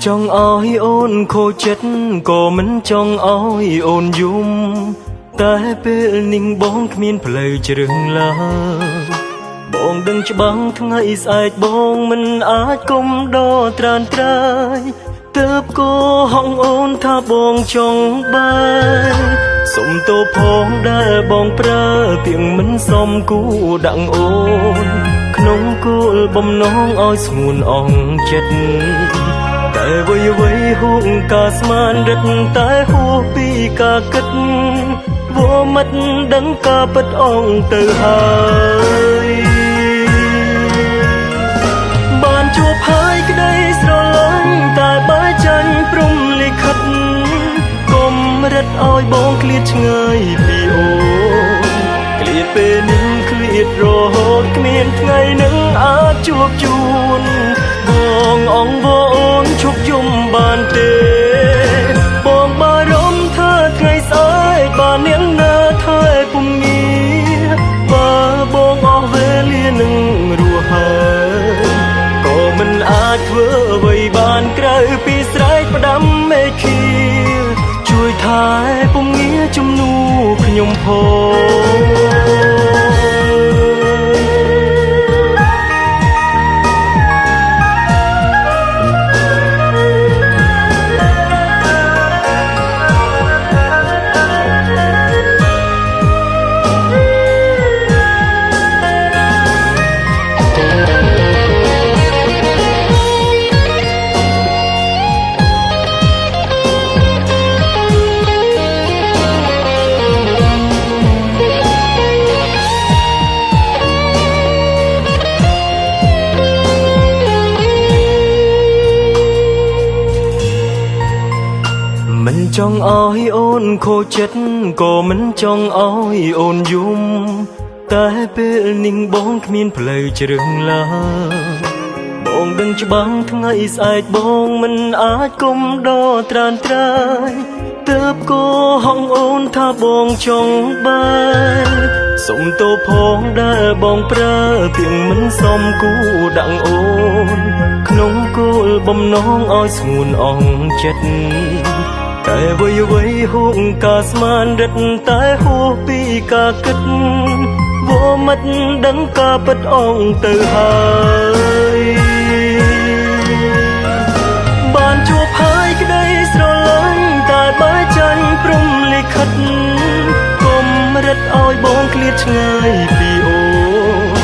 trong oi ôn khô chất cô mình trong oi ôn dungแต่ពេលนิ่งបងគ្មានផ្លូវជ្រឹងឡើយបងដឹងច្បាស់ថ្ងៃស្អែកបងមិនអាចគុំដោត្រានត្រើយទើបក៏ហងអូនថាបងចង់បានសុំទោសផងដែលបងប្រើទៀងមិនសមគូដាក់អូនក្នុងគោលបំណងឲ្យស្ងួនអងចិត្តតែវ័យវ័យហួងការស្មានរឹតតែហួសពីការគិតវមិតដឹងការពិតអងទៅហើយបានជួបហើយក្តីស្រឡាញ់តែបើចាញ់ព្រំលិខិតកុំរឹតឲ្យបងឃ្លាតឆ្ងាយពីអូនឃ្លាតពេលនេះឃ្លាតរហូតគ្មានថ្ងៃនឹងអាចជួបជូនបងអងអូនឈប់យំបានទេបងបារម្ភថាថ្ងៃស្អែកបាននាងនៅថែពុំងារបើបងអស់វេលានឹងរស់ហើយក៏មិនអាចធ្វើអ្វីបានក្រៅពីស្រែកផ្ដាំមេឃាជួយថែពុំងារជំនួសខ្ញុំផងមិនចង់ឲ្យអូនខូចចិត្តក៏មិនចង់ឲ្យអូនយំតែពេលនេះបងគ្មានផ្លូវជ្រឹងឡើយបងដឹងច្បាស់ថ្ងៃស្អែកបងមិនអាចគុំដោត្រានត្រើយទើបក៏ហងអូនថាបងចង់បានសុំទោសផងដែលបងប្រើទៀងមិនសមគូដាក់អូនក្នុងគោលបំណងឲ្យស្ងួនអងចិត្តតែវ័យវ័យហួងការស្មានរឹតតែហួសពីការគិតវមិតដឹងការពិតអងទៅហើយបានជួបហើយក្តីស្រឡាញ់តែបើចាញ់ព្រំលិខិតកុំរឹតឲ្យបងឃ្លាតឆ្ងាយពីអូ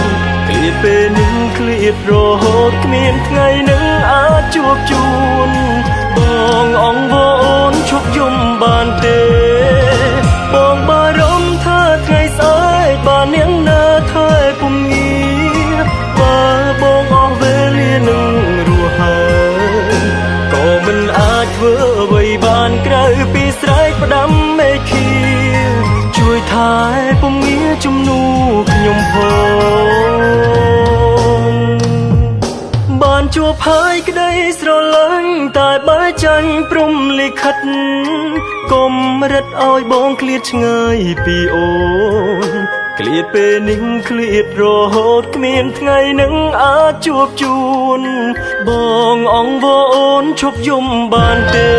នឃ្លាតពេលនេះឃ្លាតរហូតគ្មានថ្ងៃនឹងអាចជួបជូនបងអងអូនឈប់យំបានទេបងបារម្ភថាថ្ងៃស្អែកបាននាងនៅថែពុំងារបើបងអស់វេលានឹងរស់ហើយក៏មិនអាចធ្វើអ្វីបានក្រៅពីស្រែកផ្ដាំមេឃាជួយថែពុំងារជំនួសខ្ញុំផងបានជួបហើយក្តីស្រឡាញ់តែបើចាញ់ព្រំលិខិតកុំរឹតឲ្យបងឃ្លាតឆ្ងាយពីអូនឃ្លាតពេលនេះឃ្លាតរហូតគ្មានថ្ងៃនឹងអាចជួបជូនបងអងអូនឈប់យំបានទេ